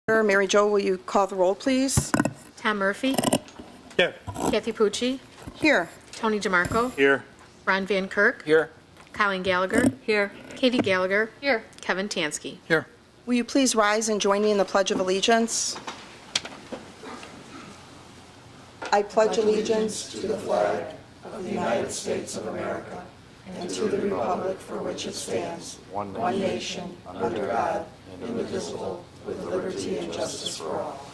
Mary Jo, will you call the roll, please? Tom Murphy. Here. Kathy Pucci. Here. Tony DeMarco. Here. Ron Van Kirk. Here. Colleen Gallagher. Here. Katy Gallagher. Here. Kevin Tansky. Here. Will you please rise and join me in the Pledge of Allegiance? I pledge allegiance to the flag of the United States of America and to the republic for which it stands, one nation, under God, indivisible, with liberty and justice for all.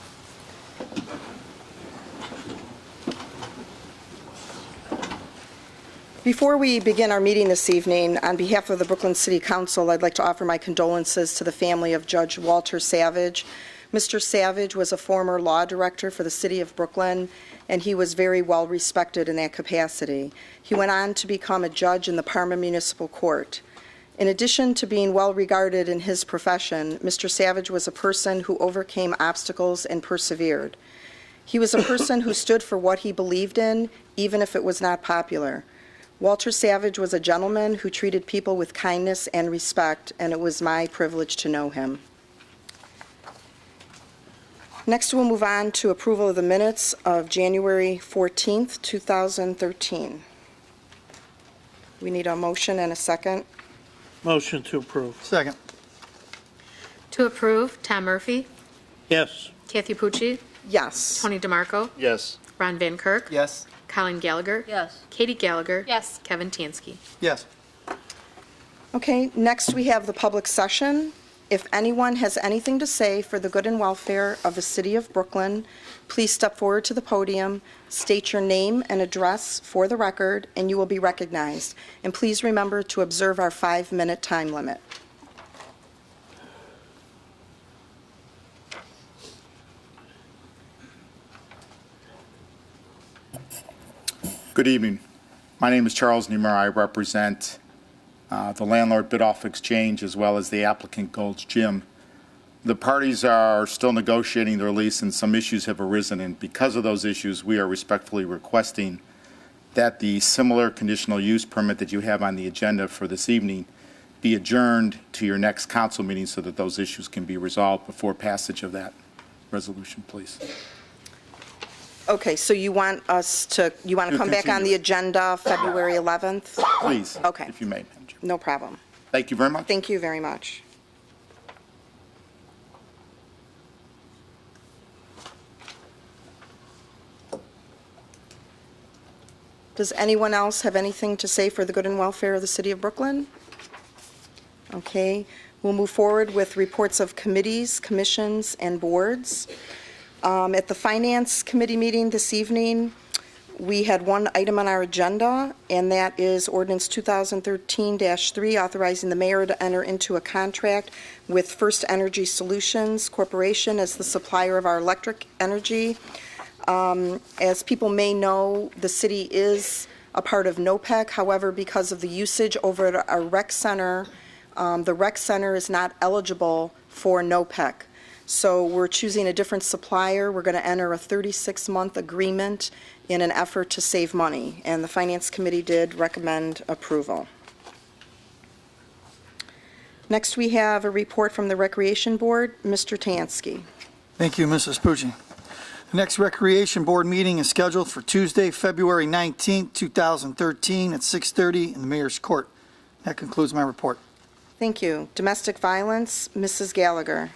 Before we begin our meeting this evening, on behalf of the Brooklyn City Council, I'd like to offer my condolences to the family of Judge Walter Savage. Mr. Savage was a former law director for the City of Brooklyn, and he was very well respected in that capacity. He went on to become a judge in the Parma Municipal Court. In addition to being well regarded in his profession, Mr. Savage was a person who overcame obstacles and persevered. He was a person who stood for what he believed in, even if it was not popular. Walter Savage was a gentleman who treated people with kindness and respect, and it was my privilege to know him. Next, we'll move on to approval of the minutes of January 14th, 2013. We need a motion and a second. Motion to approve. Second. To approve, Tom Murphy. Yes. Kathy Pucci. Yes. Tony DeMarco. Yes. Ron Van Kirk. Yes. Colleen Gallagher. Yes. Katy Gallagher. Yes. Kevin Tansky. Yes. Okay, next we have the public session. If anyone has anything to say for the good and welfare of the City of Brooklyn, please step forward to the podium, state your name and address for the record, and you will be recognized. And please remember to observe our 5-minute time limit. Good evening. My name is Charles Niemeyer. I represent the landlord bid-off exchange as well as the applicant Gold's Gym. The parties are still negotiating their lease and some issues have arisen, and because of those issues we are respectfully requesting that the similar conditional use permit that you have on the agenda for this evening be adjourned to your next council meeting so that those issues can be resolved before passage of that resolution, please. Okay, so you want to come back on the agenda February 11th? Please, Okay. if you may, Madam Chair. No problem. Thank you very much. Thank you very much. Does anyone else have anything to say for the good and welfare of the City of Brooklyn? Okay, we'll move forward with reports of committees, commissions, and boards. At the Finance Committee meeting this evening, we had one item on our agenda, and that is Ordinance 2013-3, authorizing the mayor to enter into a contract with First Energy Solutions Corporation as the supplier of our electric energy. As people may know, the city is a part of NOPEC. However, because of the usage over at our rec center, the rec center is not eligible for NOPEC. So we're choosing a different supplier. We're going to enter a 36-month agreement in an effort to save money, and the Finance Committee did recommend approval. Next, we have a report from the Recreation Board. Mr. Tansky. Thank you, Mrs. Pucci. The next Recreation Board meeting is scheduled for Tuesday, February 19th, 2013 at 6:30 in the Mayor's Court. That concludes my report. Thank you. Domestic violence, Mrs. Gallagher.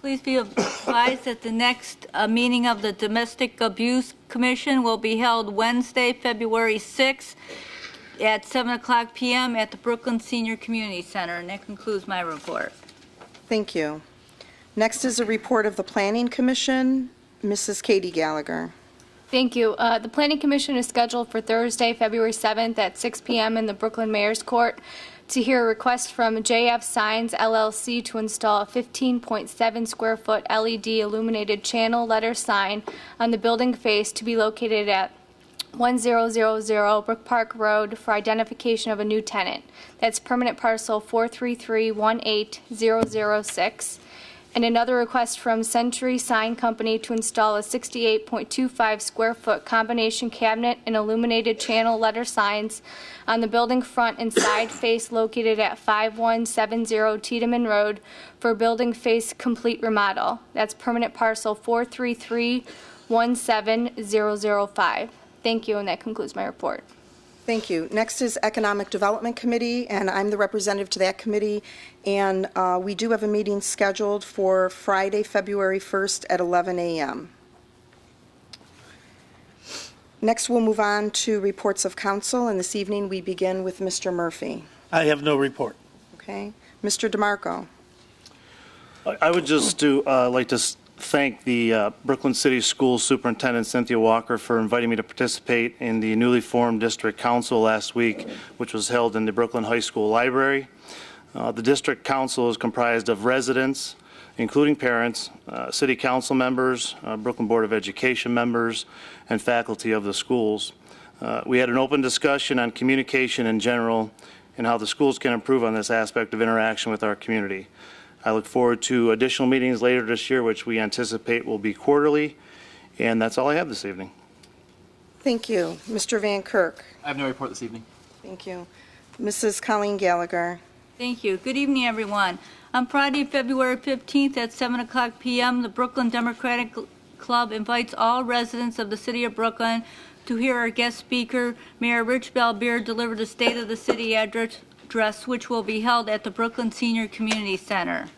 Please be advised that the next meeting of the Domestic Abuse Commission will be held Wednesday, February 6th at 7:00 p.m. at the Brooklyn Senior Community Center. And that concludes my report. Thank you. Next is a report of the Planning Commission. Mrs. Katy Gallagher. Thank you. The Planning Commission is scheduled for Thursday, February 7th at 6 p.m. in the Brooklyn Mayor's Court to hear a request from JF Signs, LLC to install a 15.7 square foot LED illuminated channel letter sign on the building face to be located at 1000 Brook Park Road for identification of a new tenant. That's permanent parcel 433-18006. and another request from Century Sign Company to install a 68.25 square foot combination cabinet and illuminated channel letter signs on the building front and side face located at 5170 Tiedemann Road for building face complete remodel. That's permanent parcel 433-17005. Thank you, and that concludes my report. Thank you. Next is Economic Development Committee, and I'm the representative to that committee. And we do have a meeting scheduled for Friday, February 1st at 11 a.m. Next, we'll move on to reports of council, and this evening we begin with Mr. Murphy. I have no report. Okay. Mr. DeMarco. I would just like to thank the Brooklyn City Schools Superintendent Cynthia Walker for inviting me to participate in the newly formed District Council last week, which was held in the Brooklyn High School Library. The District Council is comprised of residents, including parents, City Council members, Brooklyn Board of Education members, and faculty of the schools. We had an open discussion on communication in general and how the schools can improve on this aspect of interaction with our community. I look forward to additional meetings later this year, which we anticipate will be quarterly, and that's all I have this evening. Thank you. Mr. Van Kirk. I have no report this evening. Thank you. Mrs. Colleen Gallagher. Thank you. Good evening, everyone. On Friday, February 15th at 7 o'clock p.m., the Brooklyn Democratic Club invites all residents of the city of Brooklyn to hear our guest speaker, Mayor Rich Balbier, deliver the State of the City address, which will be held at the Brooklyn Senior Community Center.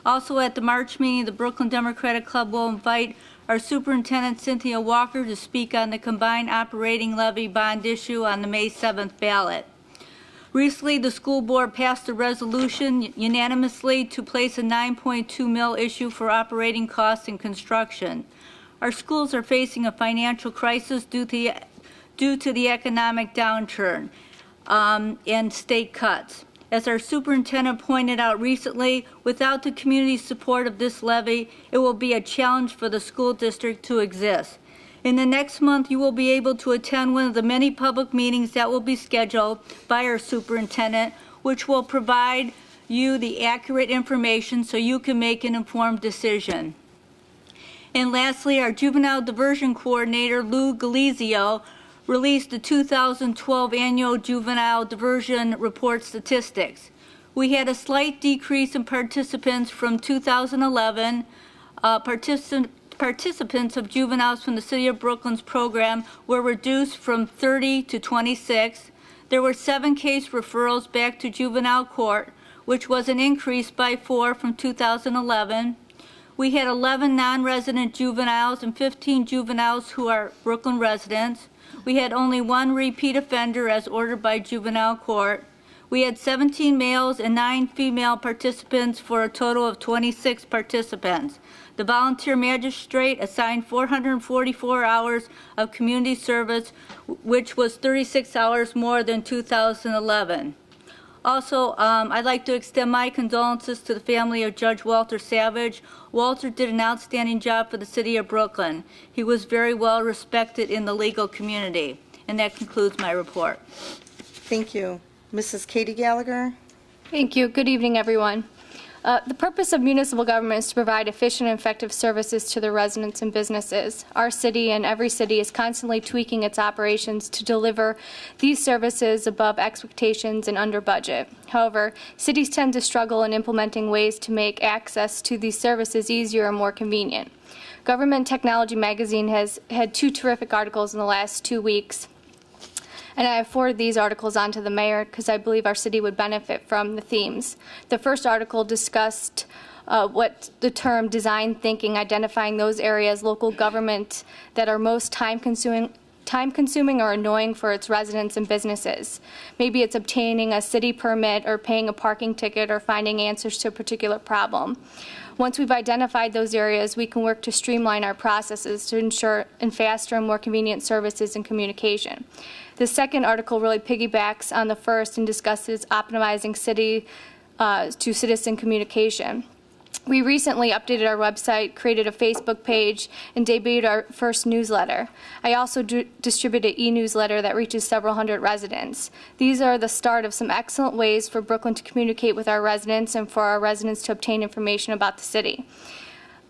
Also at the March meeting, the Brooklyn Democratic Club will invite our Superintendent Cynthia Walker to speak on the combined operating levy bond issue on the May 7th ballot. Recently, the school board passed a resolution unanimously to place a 9.2 mil issue for operating costs in construction. Our schools are facing a financial crisis due to the economic downturn and state cuts. As our superintendent pointed out recently, without the community support of this levy, it will be a challenge for the school district to exist. In the next month, you will be able to attend one of the many public meetings that will be scheduled by our superintendent, which will provide you the accurate information so you can make an informed decision. And lastly, our juvenile diversion coordinator, Lou Galizio, released the 2012 annual juvenile diversion report statistics. We had a slight decrease in participants from 2011. Participants of juveniles from the City of Brooklyn's program were reduced from 30 to 26. There were 7 case referrals back to juvenile court, which was an increase by 4 from 2011. We had 11 non-resident juveniles and 15 juveniles who are Brooklyn residents. We had only 1 repeat offender as ordered by juvenile court. We had 17 males and 9 female participants for a total of 26 participants. The volunteer magistrate assigned 444 hours of community service, which was 36 hours more than 2011. Also, I'd like to extend my condolences to the family of Judge Walter Savage. Walter did an outstanding job for the City of Brooklyn. He was very well respected in the legal community. And that concludes my report. Thank you. Mrs. Katy Gallagher. Thank you. Good evening, everyone. The purpose of municipal government is to provide efficient and effective services to the residents and businesses. Our city and every city is constantly tweaking its operations to deliver these services above expectations and under budget. However, cities tend to struggle in implementing ways to make access to these services easier and more convenient. Government Technology Magazine has had 2 terrific articles in the last 2 weeks. And I have forwarded these articles on to the mayor because I believe our city would benefit from the themes. The first article discussed what the term design thinking, identifying those areas, local government, that are most time-consuming or annoying for its residents and businesses. Maybe it's obtaining a city permit or paying a parking ticket or finding answers to a particular problem. Once we've identified those areas, we can work to streamline our processes to ensure faster and more convenient services and communication. The second article really piggybacks on the first and discusses optimizing city to citizen communication. We recently updated our website, created a Facebook page, and debuted our first newsletter. I also distribute an e-newsletter that reaches several hundred residents. These are the start of some excellent ways for Brooklyn to communicate with our residents and for our residents to obtain information about the city.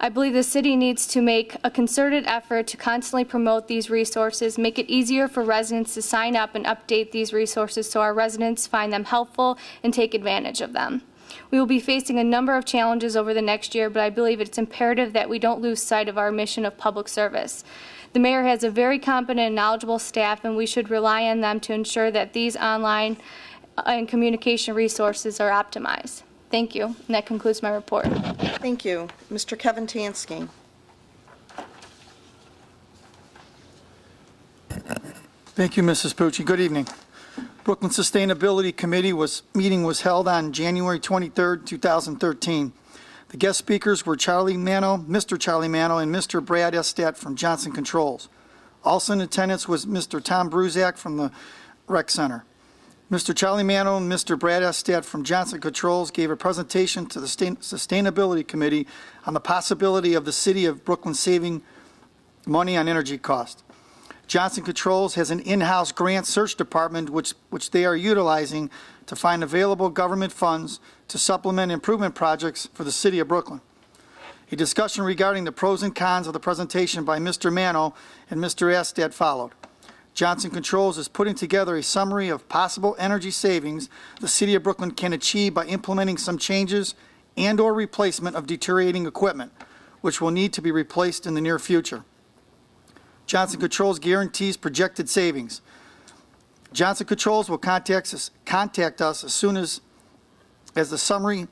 I believe the city needs to make a concerted effort to constantly promote these resources, make it easier for residents to sign up and update these resources so our residents find them helpful and take advantage of them. We will be facing a number of challenges over the next year, but I believe it's imperative that we don't lose sight of our mission of public service. The mayor has a very competent and knowledgeable staff, and we should rely on them to ensure that these online and communication resources are optimized. Thank you, and that concludes my report. Thank you. Mr. Kevin Tansky. Thank you, Mrs. Pucci. Good evening. Brooklyn Sustainability Committee meeting was held on January 23rd, 2013. The guest speakers were Mr. Charlie Mano, and Mr. Brad Estat from Johnson Controls. Also in attendance was Mr. Tom Bruzak from the Rec Center. Mr. Charlie Mano and Mr. Brad Estat from Johnson Controls gave a presentation to the Sustainability Committee on the possibility of the city of Brooklyn saving money on energy costs. Johnson Controls has an in-house grant search department which they are utilizing to find available government funds to supplement improvement projects for the city of Brooklyn. A discussion regarding the pros and cons of the presentation by Mr. Mano and Mr. Estat followed. Johnson Controls is putting together a summary of possible energy savings the city of Brooklyn can achieve by implementing some changes and/or replacement of deteriorating equipment, which will need to be replaced in the near future. Johnson Controls guarantees projected savings. Johnson Controls will contact us as soon as the summary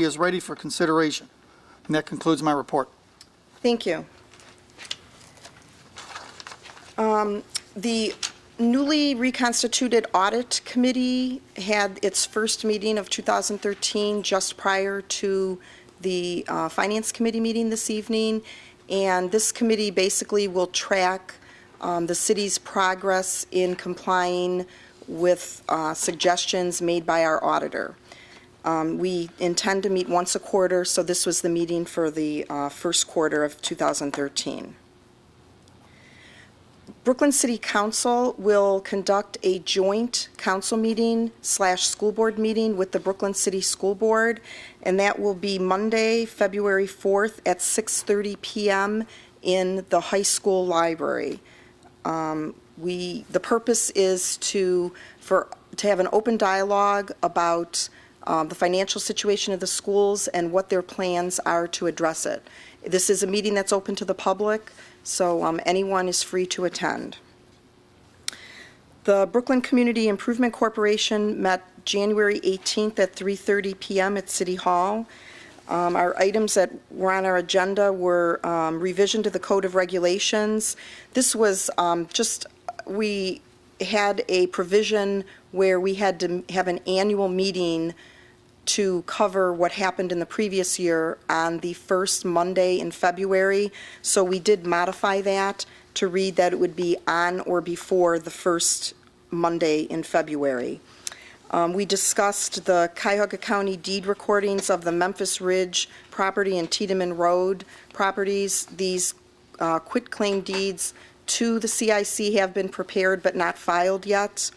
is ready for consideration. And that concludes my report. Thank you. The newly reconstituted Audit Committee had its first meeting of 2013 just prior to the Finance Committee meeting this evening, and this committee basically will track the city's progress in complying with suggestions made by our auditor. We intend to meet once a quarter, so this was the meeting for the first quarter of 2013. Brooklyn City Council will conduct a joint council meeting / school board meeting with the Brooklyn City School Board, and that will be Monday, February 4th at 6:30 p.m. in the high school library. The purpose is to have an open dialogue about the financial situation of the schools and what their plans are to address it. This is a meeting that's open to the public, so anyone is free to attend. The Brooklyn Community Improvement Corporation met January 18th at 3:30 p.m. at City Hall. Our items that were on our agenda were revision to the Code of Regulations. This was we had a provision where we had to have an annual meeting to cover what happened in the previous year on the first Monday in February. So we did modify that to read that it would be on or before the first Monday in February. We discussed the Cuyahoga County deed recordings of the Memphis Ridge property and Tiedemann Road properties. These quitclaim deeds to the CIC have been prepared but not filed yet.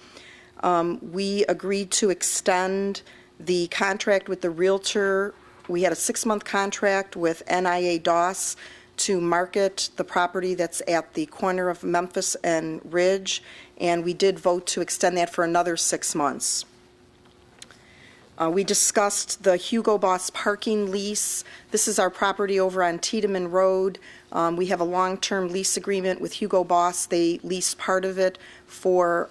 We agreed to extend the contract with the realtor. We had a 6-month contract with NIA Doss to market the property that's at the corner of Memphis and Ridge, and we did vote to extend that for another 6 months. We discussed the Hugo Boss parking lease. This is our property over on Tiedemann Road. We have a long-term lease agreement with Hugo Boss. They lease part of it for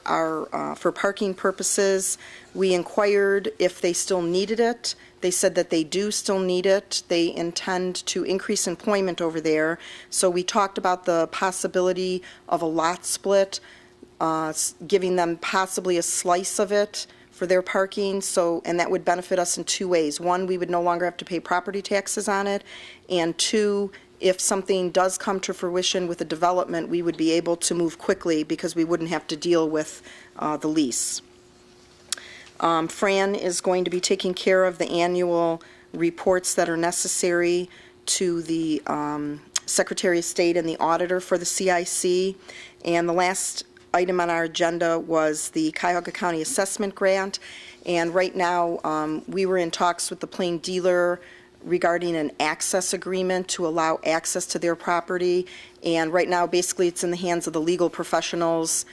parking purposes. We inquired if they still needed it. They said that they do still need it. They intend to increase employment over there. So we talked about the possibility of a lot split, giving them possibly a slice of it for their parking, and that would benefit us in 2 ways. 1, we would no longer have to pay property taxes on it, and 2, if something does come to fruition with a development, we would be able to move quickly because we wouldn't have to deal with the lease. Fran is going to be taking care of the annual reports that are necessary to the Secretary of State and the auditor for the CIC. And the last item on our agenda was the Cuyahoga County Assessment Grant. And right now, we were in talks with the Plain Dealer regarding an access agreement to allow access to their property. And right now, basically, it's in the hands of the legal professionals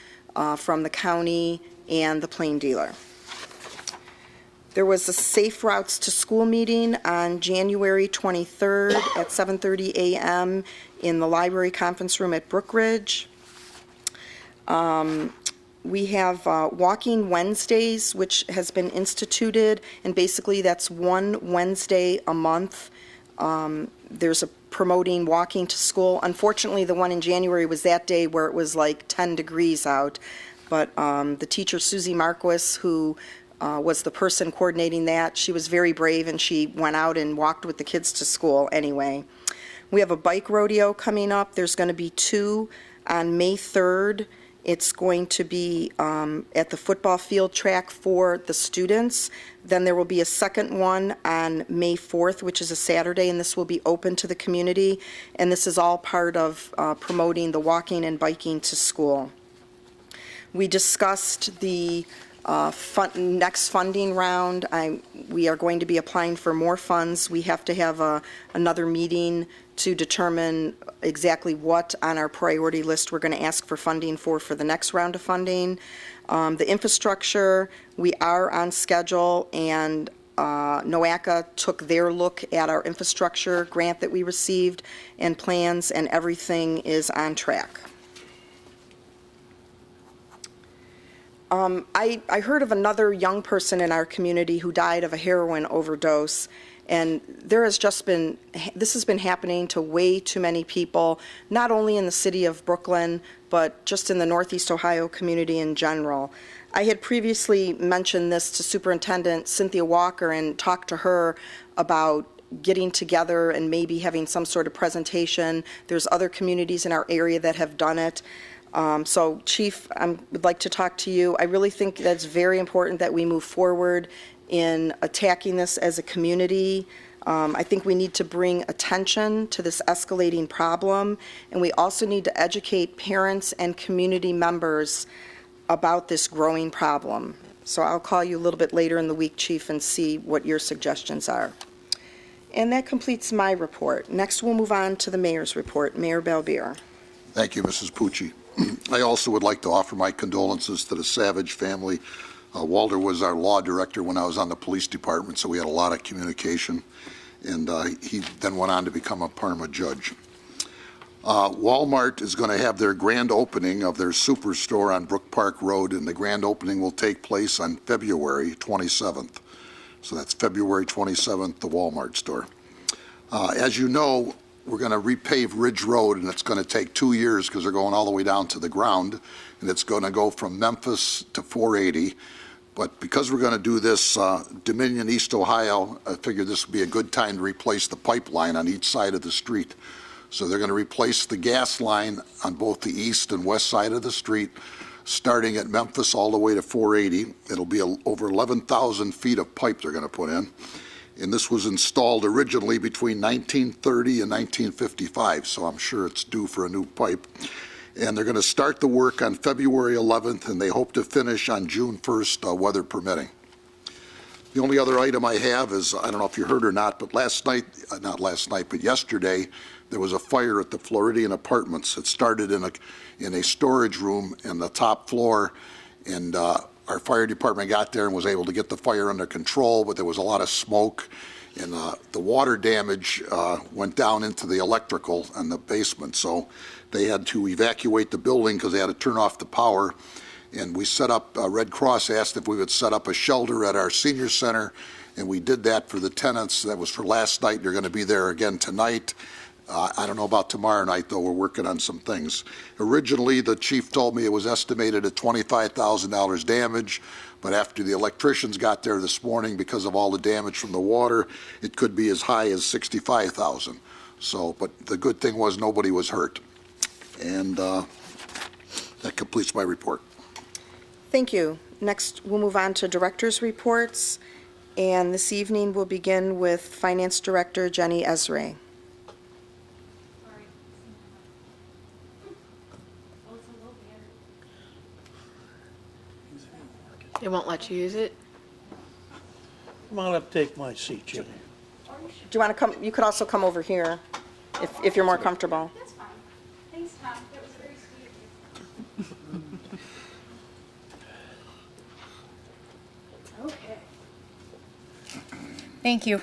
from the county and the Plain Dealer. There was a Safe Routes to School meeting on January 23rd at 7:30 a.m. in the library conference room at Brookridge. We have Walking Wednesdays, which has been instituted, and basically that's one Wednesday a month. There's a promoting walking to school. Unfortunately, the one in January was that day where it was like 10 degrees out, but the teacher, Susie Marquis, who was the person coordinating that, she was very brave, and she went out and walked with the kids to school anyway. We have a bike rodeo coming up. There's going to be two on May 3rd. It's going to be at the football field track for the students. Then there will be a second one on May 4th, which is a Saturday, and this will be open to the community. And this is all part of promoting the walking and biking to school. We discussed the next funding round. We are going to be applying for more funds. We have to have another meeting to determine exactly what on our priority list we're going to ask for funding for the next round of funding. The infrastructure, we are on schedule, and NOACA took their look at our infrastructure grant that we received and plans, and everything is on track. I heard of another young person in our community who died of a heroin overdose, and this has been happening to way too many people, not only in the city of Brooklyn, but just in the Northeast Ohio community in general. I had previously mentioned this to Superintendent Cynthia Walker and talked to her about getting together and maybe having some sort of presentation. There's other communities in our area that have done it. So, Chief, I would like to talk to you. I really think that's very important that we move forward in attacking this as a community. I think we need to bring attention to this escalating problem, and we also need to educate parents and community members about this growing problem. So I'll call you a little bit later in the week, Chief, and see what your suggestions are. And that completes my report. Next, we'll move on to the mayor's report. Mayor Balbier. Thank you, Mrs. Pucci. I also would like to offer my condolences to the Savage family. Walter was our law director when I was on the police department, so we had a lot of communication, and he then went on to become a Parma judge. Walmart is going to have their grand opening of their superstore on Brook Park Road, and the grand opening will take place on February 27th. So that's February 27th, the Walmart store. As you know, we're going to repave Ridge Road, and it's going to take 2 years because they're going all the way down to the ground, and it's going to go from Memphis to 480. But because we're going to do this, Dominion East Ohio, I figured this would be a good time to replace the pipeline on each side of the street. So they're going to replace the gas line on both the east and west side of the street, starting at Memphis all the way to 480. It'll be over 11,000 feet of pipe they're going to put in. And this was installed originally between 1930 and 1955, so I'm sure it's due for a new pipe. And they're going to start the work on February 11th, and they hope to finish on June 1st, weather permitting. The only other item I have is, I don't know if you heard or not, but yesterday, there was a fire at the Floridian Apartments. It started in a storage room in the top floor, and our fire department got there and was able to get the fire under control, but there was a lot of smoke, and the water damage went down into the electrical in the basement. So they had to evacuate the building because they had to turn off the power. And we set up, Red Cross asked if we would set up a shelter at our senior center, and we did that for the tenants. That was for last night. They're going to be there again tonight. I don't know about tomorrow night, though. We're working on some things. Originally, the chief told me it was estimated at $25,000 damage, but after the electricians got there this morning, because of all the damage from the water, it could be as high as $65,000. So, but the good thing was nobody was hurt. And that completes my report. Thank you. Next, we'll move on to director's reports. And this evening, we'll begin with Finance Director Jenny Ezra. They won't let you use it? Come on up, take my seat, Jimmy. Do you want to come, you could also come over here if you're more comfortable. That's fine. Thanks, Tom. That was very sweet of you. Okay. Thank you.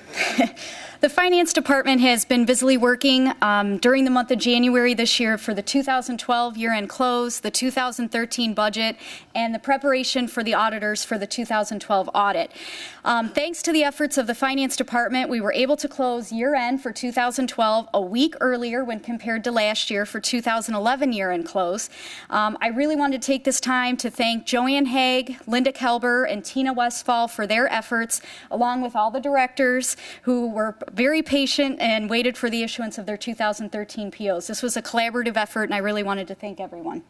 The Finance Department has been busily working during the month of January this year for the 2012 year-end close, the 2013 budget, and the preparation for the auditors for the 2012 audit. Thanks to the efforts of the Finance Department, we were able to close year-end for 2012 a week earlier when compared to last year for 2011 year-end close. I really wanted to take this time to thank Joanne Haig, Linda Kelber, and Tina Westfall for their efforts, along with all the directors who were very patient and waited for the issuance of their 2013 POs. This was a collaborative effort, and I really wanted to thank everyone.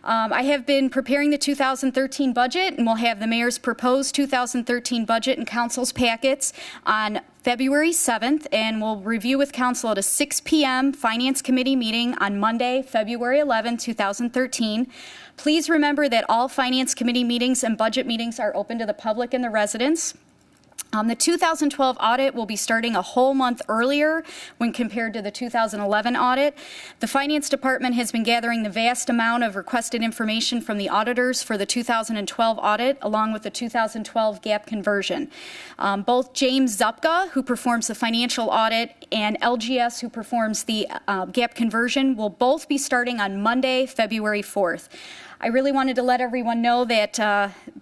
I have been preparing the 2013 budget, and we'll have the mayor's proposed 2013 budget in council's packets on February 7th, and we'll review with council at a 6 p.m. Finance Committee meeting on Monday, February 11, 2013. Please remember that all Finance Committee meetings and budget meetings are open to the public and the residents. The 2012 audit will be starting a whole month earlier when compared to the 2011 audit. The Finance Department has been gathering the vast amount of requested information from the auditors for the 2012 audit, along with the 2012 gap conversion. Both James Zupka, who performs the financial audit, and LGS, who performs the gap conversion, will both be starting on Monday, February 4th. I really wanted to let everyone know that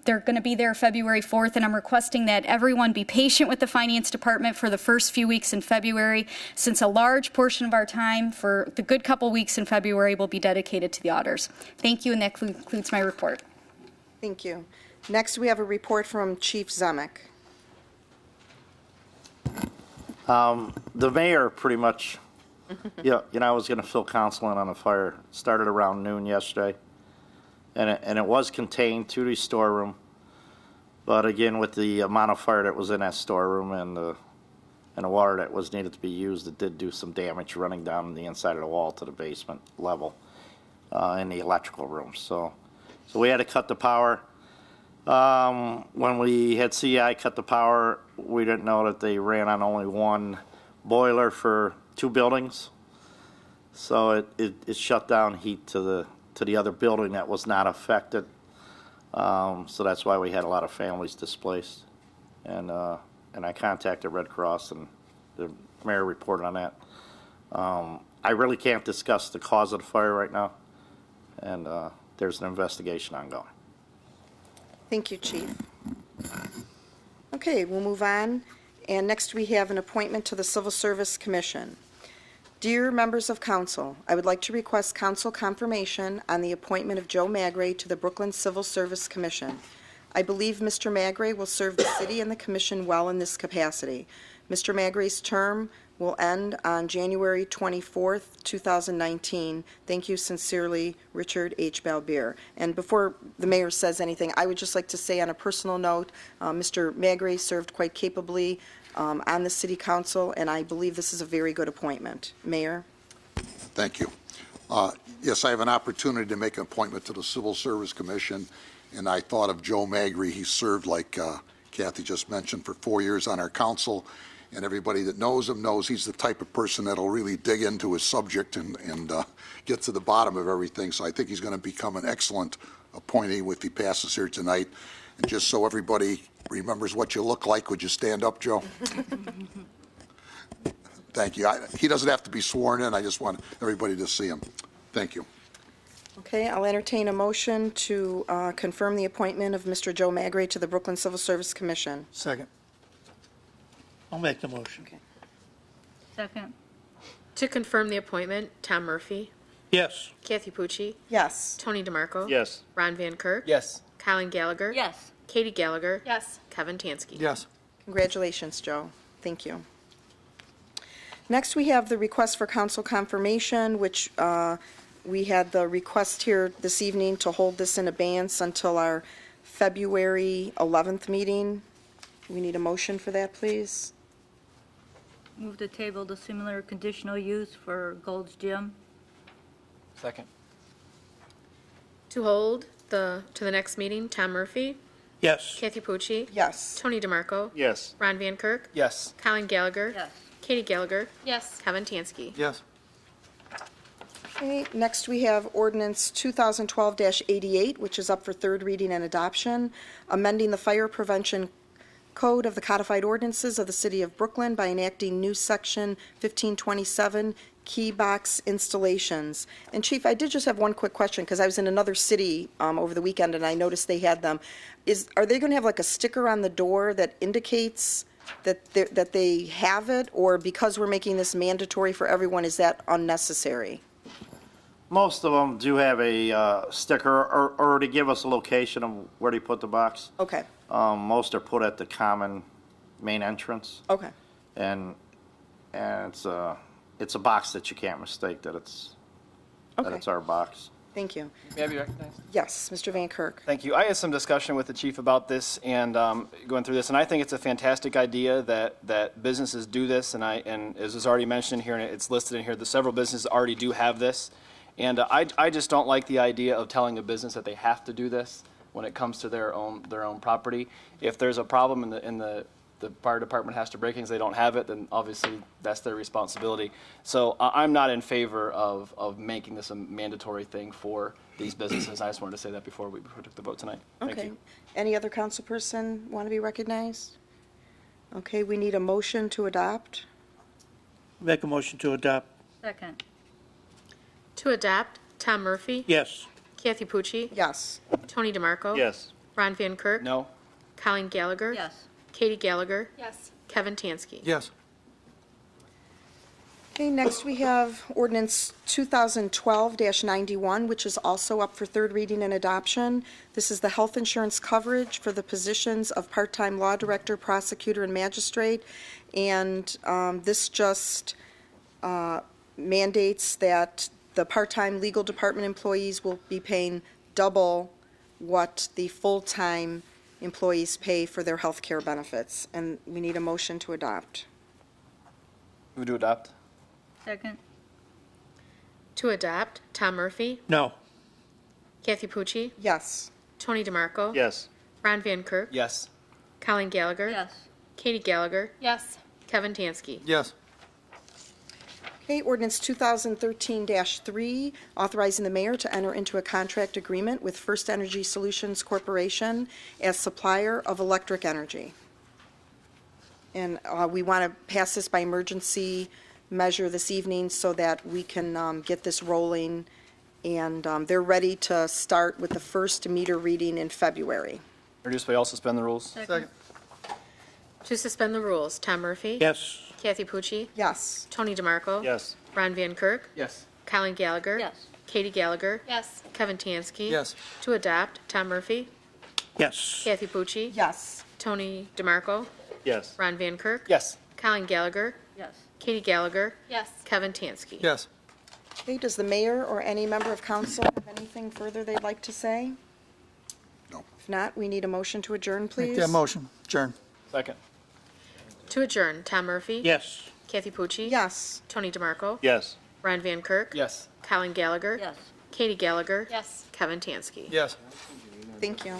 they're going to be there February 4th, and I'm requesting that everyone be patient with the Finance Department for the first few weeks in February, since a large portion of our time for the good couple weeks in February will be dedicated to the auditors. Thank you, and that concludes my report. Thank you. Next, we have a report from Chief Zemek. The mayor pretty much, I was going to fill council in on a fire. It started around noon yesterday. And it was contained to the storeroom, but again, with the amount of fire that was in that storeroom and the water that was needed to be used, it did do some damage running down the inside of the wall to the basement level in the electrical room. So we had to cut the power. When we had CI cut the power, we didn't know that they ran on only one boiler for 2 buildings. So it shut down heat to the other building that was not affected. So that's why we had a lot of families displaced. And I contacted Red Cross, and the mayor reported on that. I really can't discuss the cause of the fire right now, and there's an investigation ongoing. Thank you, Chief. Okay, we'll move on. And next, we have an appointment to the Civil Service Commission. Dear members of council, I would like to request council confirmation on the appointment of Joe Magri to the Brooklyn Civil Service Commission. I believe Mr. Magri will serve the city and the commission well in this capacity. Mr. Magri's term will end on January 24th, 2019. Thank you sincerely, Richard H. Balbier. And before the mayor says anything, I would just like to say on a personal note, Mr. Magri served quite capably on the city council, and I believe this is a very good appointment. Mayor? Thank you. Yes, I have an opportunity to make an appointment to the Civil Service Commission, and I thought of Joe Magri. He served, like Kathy just mentioned, for 4 years on our council, and everybody that knows him knows he's the type of person that'll really dig into his subject and get to the bottom of everything. So I think he's going to become an excellent appointee if he passes here tonight. And just so everybody remembers what you look like, would you stand up, Joe? Thank you. He doesn't have to be sworn in. I just want everybody to see him. Thank you. Okay, I'll entertain a motion to confirm the appointment of Mr. Joe Magri to the Brooklyn Civil Service Commission. Second. I'll make the motion. Okay. Second. To confirm the appointment, Tom Murphy, Yes. Kathy Pucci, Yes. Tony DeMarco. Yes. Ron Van Kirk. Yes. Colin Gallagher. Yes. Katy Gallagher. Yes. Kevin Tansky. Yes. Congratulations, Joe. Thank you. Next, we have the request for council confirmation, which we had the request here this evening to hold this in abeyance until our February 11th meeting. We need a motion for that, please. Move to table the similar conditional use for Gold's Gym. Second. To hold to the next meeting, Tom Murphy, Yes. Kathy Pucci, Yes. Tony DeMarco, Yes. Ron Van Kirk, Yes. Colin Gallagher, Yes. Katy Gallagher, Yes. Kevin Tansky. Yes. Okay, next we have ordinance 2012-88, which is up for third reading and adoption, amending the fire prevention code of the codified ordinances of the city of Brooklyn by enacting new section 1527, key box installations. And Chief, I did just have one quick question, because I was in another city over the weekend and I noticed they had them. Are they going to have like a sticker on the door that indicates that they have it, or because we're making this mandatory for everyone, is that unnecessary? Most of them do have a sticker or to give us a location of where they put the box. Okay, Most are put at the common main entrance, okay. and it's a box that you can't mistake that it's Okay. our box. Thank you. May I be recognized? Yes, Mr. Van Kirk. Thank you. I had some discussion with the chief about this and going through this, and I think it's a fantastic idea that businesses do this, and as was already mentioned here, and it's listed in here, that several businesses already do have this. And I just don't like the idea of telling a business that they have to do this when it comes to their own property. If there's a problem and the fire department has to break things, they don't have it, then obviously that's their responsibility. So I'm not in favor of making this a mandatory thing for these businesses. I just wanted to say that before we took the vote tonight. Thank Okay. you. Any other council person want to be recognized? Okay, we need a motion to adopt. Make a motion to adopt. Second. To adopt, Tom Murphy, Yes. Kathy Pucci, Yes. Tony DeMarco, Yes. Ron Van Kirk, No? Colin Gallagher, Yes. Katy Gallagher, Yes. Kevin Tansky. Yes. Okay, next we have ordinance 2012-91, which is also up for third reading and adoption. This is the health insurance coverage for the positions of part-time law director, prosecutor, and magistrate. And this just mandates that the part-time legal department employees will be paying double what the full-time employees pay for their health care benefits. And we need a motion to adopt. Move to adopt. Second. To adopt, Tom Murphy, No. Kathy Pucci, Yes. Tony DeMarco, Yes. Ron Van Kirk, Yes. Colin Gallagher, Yes. Katy Gallagher, Yes. Kevin Tansky. Yes. Okay, ordinance 2013-3, authorizing the mayor to enter into a contract agreement with First Energy Solutions Corporation as supplier of electric energy. And we want to pass this by emergency measure this evening so that we can get this rolling. And they're ready to start with the first meter reading in February. Introduce by all, suspend the rules. Second. To suspend the rules, Tom Murphy, Yes. Kathy Pucci, Yes. Tony DeMarco, Yes. Ron Van Kirk, Yes. Colin Gallagher, Yes. Katy Gallagher, Yes. Kevin Tansky. Yes. To adopt, Tom Murphy, Yes. Kathy Pucci, Yes. Tony DeMarco, Yes. Ron Van Kirk, Yes. Colin Gallagher, Yes. Katy Gallagher, Yes. Kevin Tansky. Yes. Okay, does the mayor or any member of council have anything further they'd like to say? No. If not, we need a motion to adjourn, please. Make that motion. Adjourn. Second. To adjourn, Tom Murphy, Yes. Kathy Pucci, Yes. Tony DeMarco, Yes. Ron Van Kirk, Yes. Colin Gallagher, Yes. Katy Gallagher, Yes. Kevin Tansky. Yes. Thank you.